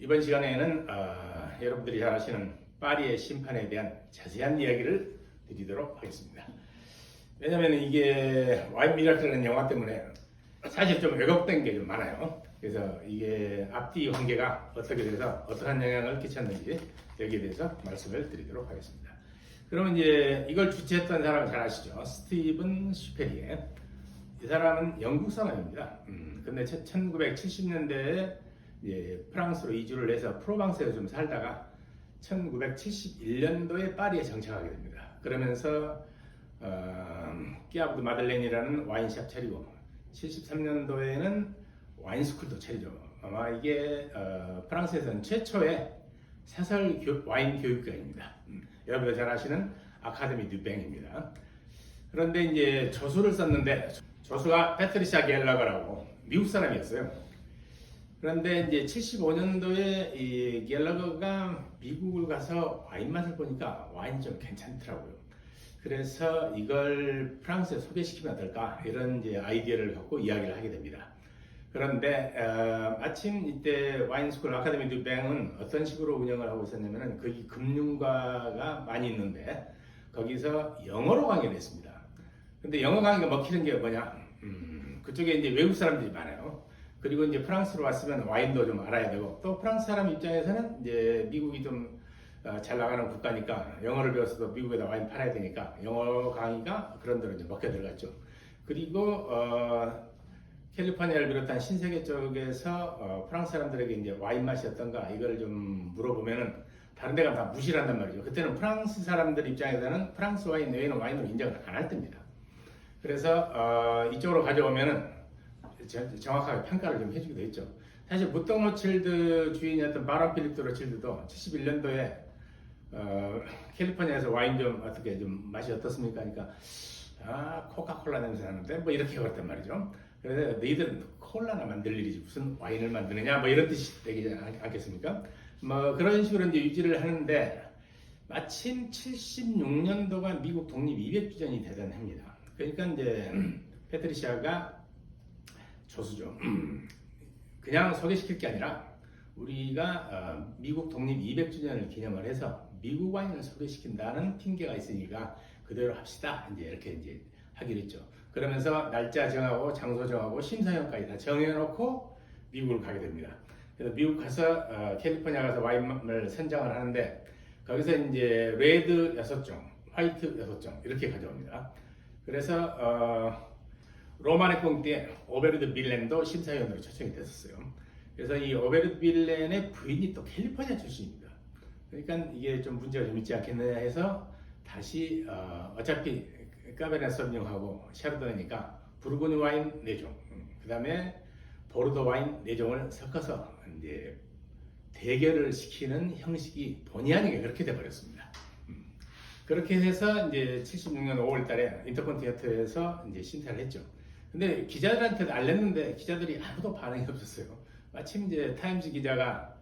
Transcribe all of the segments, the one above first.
이번 시간에는 여러분들이 잘 아시는 파리의 심판에 대한 자세한 이야기를 드리도록 하겠습니다. 왜냐하면 이게 와인 미라클이라는 영화 때문에 사실 좀 왜곡된 게 좀 많아요. 그래서 이게 앞뒤 관계가 어떻게 돼서 어떠한 영향을 끼쳤는지 여기에 대해서 말씀을 드리도록 하겠습니다. 그러면 이제 이걸 주최했던 사람은 잘 아시죠? 스티븐 슈페리에. 이 사람은 영국 사람입니다. 근데 1970년대에 프랑스로 이주를 해서 프로방스에 좀 살다가 1971년도에 파리에 정착하게 됩니다. 그러면서 끼아브드 마들렌이라는 와인샵 차리고 73년도에는 와인스쿨도 차리죠. 아마 이게 프랑스에서는 최초의 사설 와인 교육가입니다. 여러분들 잘 아시는 아카데미 듀뱅입니다. 그런데 이제 저수를 썼는데 저수가 패트리샤 갤러거라고 미국 사람이었어요. 그런데 이제 75년도에 이 갤러거가 미국을 가서 와인 맛을 보니까 와인이 좀 괜찮더라고요. 그래서 이걸 프랑스에 소개시키면 어떨까 이런 이제 아이디어를 갖고 이야기를 하게 됩니다. 그런데 마침 이때 와인스쿨 아카데미 듀뱅은 어떤 식으로 운영을 하고 있었냐면은 거기 금융과가 많이 있는데 거기서 영어로 강의를 했습니다. 근데 영어 강의가 먹히는 게 뭐냐? 그쪽에 이제 외국 사람들이 많아요. 그리고 이제 프랑스로 왔으면 와인도 좀 알아야 되고 또 프랑스 사람 입장에서는 이제 미국이 좀 잘 나가는 국가니까 영어를 배웠어도 미국에다 와인 팔아야 되니까 영어 강의가 그런 데로 이제 먹혀 들어갔죠. 그리고 캘리포니아를 비롯한 신세계 쪽에서 프랑스 사람들에게 이제 와인 맛이 어떤가 이걸 좀 물어보면은 다른 데가 다 무시를 한단 말이죠. 그때는 프랑스 사람들 입장에서는 프랑스 와인 외에는 와인으로 인정을 안 할 때입니다. 그래서 이쪽으로 가져오면은 정확하게 평가를 좀 해주기도 했죠. 사실 무통 로칠드 주인이었던 바론 필립 드 로칠드도 71년도에 캘리포니아에서 와인 좀 어떻게 좀 맛이 어떻습니까? 그러니까 코카콜라 냄새 나는데 뭐 이렇게 그랬단 말이죠. 그래서 너희들은 콜라나 만들 일이지 무슨 와인을 만드느냐 뭐 이런 뜻이 되지 않겠습니까? 뭐 그런 식으로 이제 유지를 하는데 마침 76년도가 미국 독립 200주년이 되던 해입니다. 그러니까 이제 패트리샤가 조수죠. 그냥 소개시킬 게 아니라 우리가 미국 독립 200주년을 기념을 해서 미국 와인을 소개시킨다는 핑계가 있으니까 그대로 합시다. 이제 이렇게 이제 하기로 했죠. 그러면서 날짜 정하고 장소 정하고 심사위원까지 다 정해놓고 미국을 가게 됩니다. 그래서 미국 가서 캘리포니아 가서 와인을 선정을 하는데 거기서 이제 레드 6종, 화이트 6종 이렇게 가져옵니다. 그래서 로마네 꽁띠에 오베르드 빌렌도 심사위원으로 초청이 됐었어요. 그래서 이 오베르드 빌렌의 부인이 또 캘리포니아 출신입니다. 그러니까 이게 좀 문제가 좀 있지 않겠느냐 해서 다시 어차피 까베르네 소비뇽하고 샤르도네니까 부르고뉴 와인 4종, 그 다음에 보르도 와인 4종을 섞어서 이제 대결을 시키는 형식이 본의 아니게 그렇게 돼버렸습니다. 그렇게 해서 이제 76년 5월달에 인터컨티넨탈에서 이제 심사를 했죠. 근데 기자들한테도 알렸는데 기자들이 아무도 반응이 없었어요. 마침 이제 타임즈 기자가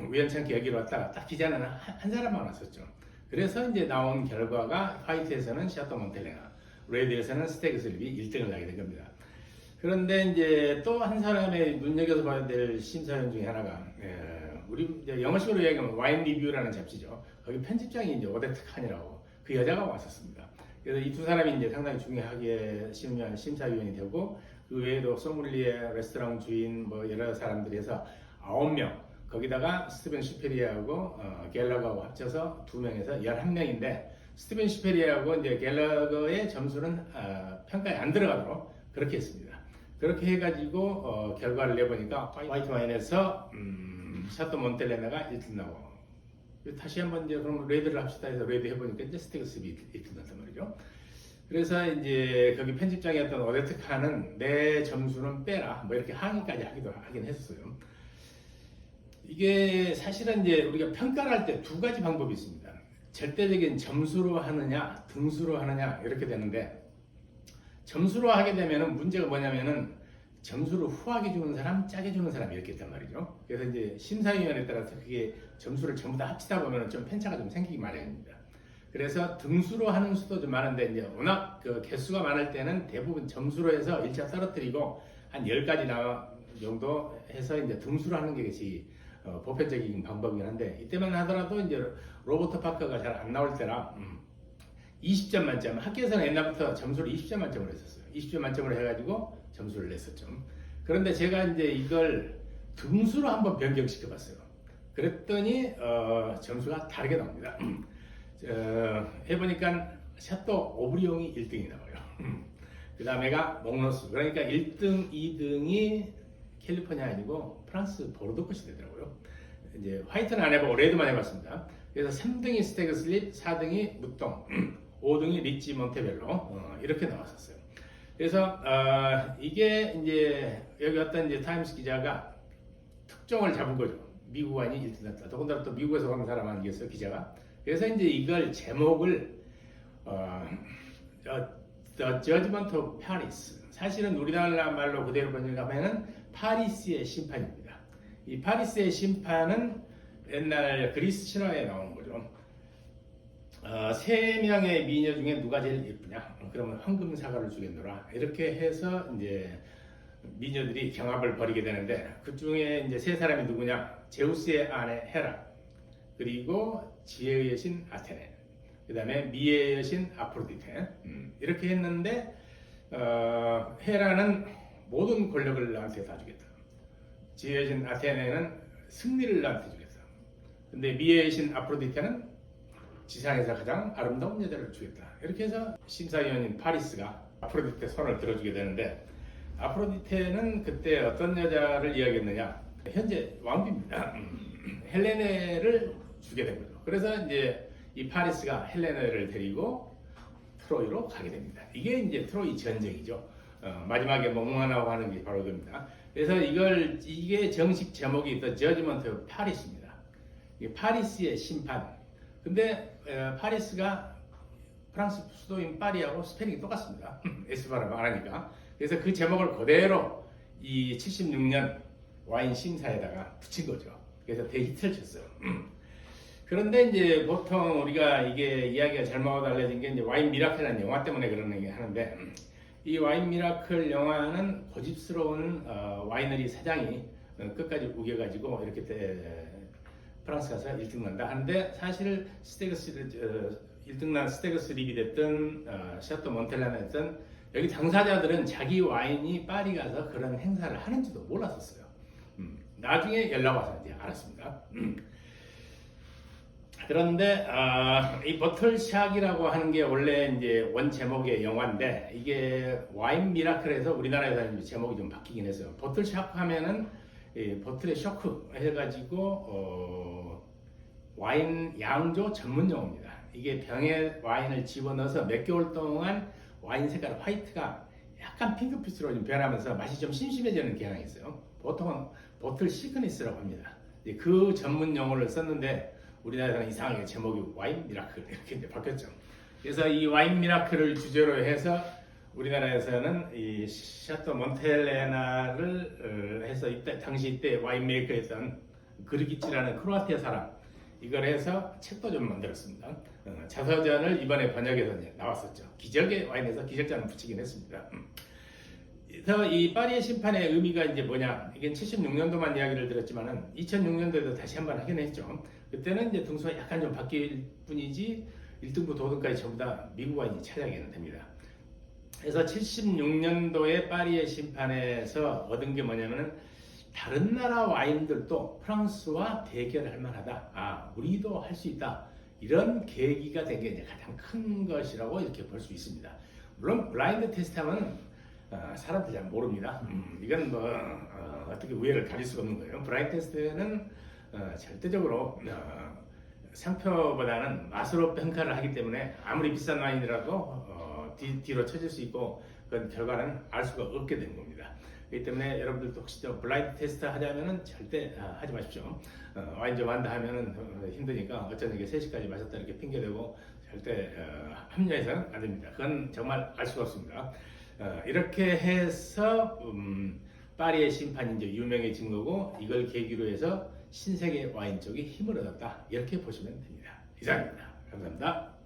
우연찮게 여기로 왔다가 딱 기자는 한 사람만 왔었죠. 그래서 이제 나온 결과가 화이트에서는 샤또 몬텔레나, 레드에서는 스테그 슬립이 1등을 하게 된 겁니다. 그런데 이제 또 한 사람의 눈여겨봐야 될 심사위원 중에 하나가 우리 이제 영어식으로 얘기하면 와인 리뷰라는 잡지죠. 거기 편집장이 이제 오데트 칸이라고 그 여자가 왔었습니다. 그래서 이 두 사람이 이제 상당히 중요하게 심사위원이 되고 그 외에도 소믈리에, 레스토랑 주인 뭐 여러 사람들이 해서 9명 거기다가 스티븐 슈페리하고 갤러거하고 합쳐서 2명에서 11명인데 스티븐 슈페리하고 이제 갤러거의 점수는 평가에 안 들어가도록 그렇게 했습니다. 그렇게 해가지고 결과를 내보니까 화이트 와인에서 샤또 몬텔레나가 1등 나고 다시 한번 이제 그럼 레드를 합시다 해서 레드 해보니까 이제 스테그 슬립이 1등 났단 말이죠. 그래서 이제 거기 편집장이었던 오데트 칸은 내 점수는 빼라 뭐 이렇게 항의까지 하긴 했었어요. 이게 사실은 이제 우리가 평가를 할 때 2가지 방법이 있습니다. 절대적인 점수로 하느냐 등수로 하느냐 이렇게 되는데 점수로 하게 되면은 문제가 뭐냐면은 점수를 후하게 주는 사람, 짜게 주는 사람 이렇게 있단 말이죠. 그래서 이제 심사위원에 따라서 그게 점수를 전부 다 합치다 보면 좀 편차가 좀 생기기 마련입니다. 그래서 등수로 하는 수도 좀 많은데 이제 워낙 그 개수가 많을 때는 대부분 점수로 해서 1차 떨어뜨리고 한 10가지 정도 해서 이제 등수로 하는 게 보편적인 방법이긴 한데 이때만 하더라도 이제 로버트 파커가 잘 안 나올 때라 20점 만점, 학교에서는 옛날부터 점수를 20점 만점으로 했었어요. 20점 만점으로 해가지고 점수를 냈었죠. 그런데 제가 이제 이걸 등수로 한번 변경시켜 봤어요. 그랬더니 점수가 다르게 나옵니다. 해보니까 샤또 오브리옹이 1등이 나와요. 그 다음에가 몽로스, 그러니까 1등, 2등이 캘리포니아 아니고 프랑스 보르도 것이 되더라고요. 이제 화이트는 안 해보고 레드만 해봤습니다. 그래서 3등이 스테그 슬립, 4등이 무똥, 5등이 리치 몬테벨로 이렇게 나왔었어요. 그래서 이게 이제 여기 어떤 이제 타임스 기자가 특종을 잡은 거죠. 미국 와인이 1등 났다. 더군다나 또 미국에서 온 사람 아니겠어요, 기자가. 그래서 이제 이걸 제목을 The Judgment of Paris. 사실은 우리나라 말로 그대로 번역하면은 파리스의 심판입니다. 이 파리스의 심판은 옛날 그리스 신화에 나오는 거죠. 세 명의 미녀 중에 누가 제일 예쁘냐? 그러면 황금 사과를 주겠노라. 이렇게 해서 이제 미녀들이 경합을 벌이게 되는데 그 중에 이제 세 사람이 누구냐? 제우스의 아내 헤라, 그리고 지혜의 여신 아테네, 그 다음에 미의 여신 아프로디테. 이렇게 했는데 헤라는 모든 권력을 나한테 다 주겠다. 지혜의 여신 아테네는 승리를 나한테 주겠다. 근데 미의 여신 아프로디테는 지상에서 가장 아름다운 여자를 주겠다. 이렇게 해서 심사위원인 파리스가 아프로디테 손을 들어주게 되는데 아프로디테는 그때 어떤 여자를 이야기했느냐? 현재 왕비입니다. 헬레네를 주게 된 거죠. 그래서 이제 이 파리스가 헬레네를 데리고 트로이로 가게 됩니다. 이게 이제 트로이 전쟁이죠. 마지막에 몽환하고 하는 게 바로 그겁니다. 그래서 이게 정식 제목이 The Judgment of Paris입니다. 이게 파리스의 심판. 근데 파리스가 프랑스 수도인 파리하고 스펠링이 똑같습니다. S 발음 안 하니까. 그래서 그 제목을 그대로 이 76년 와인 심사에다가 붙인 거죠. 그래서 대히트를 쳤어요. 그런데 이제 보통 우리가 이게 이야기가 잘못 알려진 게 이제 와인 미라클이라는 영화 때문에 그런 얘기 하는데 이 와인 미라클 영화는 고집스러운 와이너리 사장이 끝까지 우겨가지고 이렇게 프랑스 가서 1등 난다 하는데 사실 1등 난 스테그스 립이 됐든 샤또 몬텔라나 됐든 여기 당사자들은 자기 와인이 파리 가서 그런 행사를 하는지도 몰랐었어요. 나중에 연락 와서 이제 알았습니다. 그런데 이 버틀샥이라고 하는 게 원래 이제 원 제목의 영화인데 이게 와인 미라클에서 우리나라에서 이제 제목이 좀 바뀌긴 했어요. 버틀샥 하면은 버틀의 쇼크 해가지고 와인 양조 전문 용어입니다. 이게 병에 와인을 집어넣어서 몇 개월 동안 와인 색깔 화이트가 약간 핑크빛으로 좀 변하면서 맛이 좀 심심해지는 경향이 있어요. 보통은 버틀 시크니스라고 합니다. 그 전문 용어를 썼는데 우리나라에서는 이상하게 제목이 와인 미라클 이렇게 이제 바뀌었죠. 그래서 이 와인 미라클을 주제로 해서 우리나라에서는 이 샤또 몬텔레나를 해서 당시 와인 메이커였던 그르기치라는 크로아티아 사람 이걸 해서 책도 좀 만들었습니다. 자서전을 이번에 번역해서 이제 나왔었죠. 기적의 와인에서 기적자는 붙이긴 했습니다. 그래서 이 파리의 심판의 의미가 이제 뭐냐? 이게 76년도만 이야기를 들었지만은 2006년도에도 다시 한번 하긴 했죠. 그때는 이제 등수가 약간 좀 바뀔 뿐이지 1등부터 5등까지 전부 다 미국 와인이 차지하게 됩니다. 그래서 76년도에 파리의 심판에서 얻은 게 뭐냐면은 다른 나라 와인들도 프랑스와 대결할 만하다. 우리도 할 수 있다. 이런 계기가 된 게 가장 큰 것이라고 이렇게 볼 수 있습니다. 물론 블라인드 테스트하면 사람들이 잘 모릅니다. 이건 뭐 어떻게 우열을 가릴 수가 없는 거예요. 블라인드 테스트는 절대적으로 상표보다는 맛으로 평가를 하기 때문에 아무리 비싼 와인이라도 뒤로 쳐질 수 있고 그 결과는 알 수가 없게 되는 겁니다. 그렇기 때문에 여러분들도 혹시 블라인드 테스트 하자면은 절대 하지 마십시오. 와인점 한다 하면은 힘드니까 어쩌면 이게 3시까지 마셨다 이렇게 핑계대고 절대 합류해서는 안 됩니다. 그건 정말 알 수가 없습니다. 이렇게 해서 파리의 심판이 이제 유명해진 거고 이걸 계기로 해서 신세계 와인 쪽이 힘을 얻었다 이렇게 보시면 됩니다. 이상입니다. 감사합니다.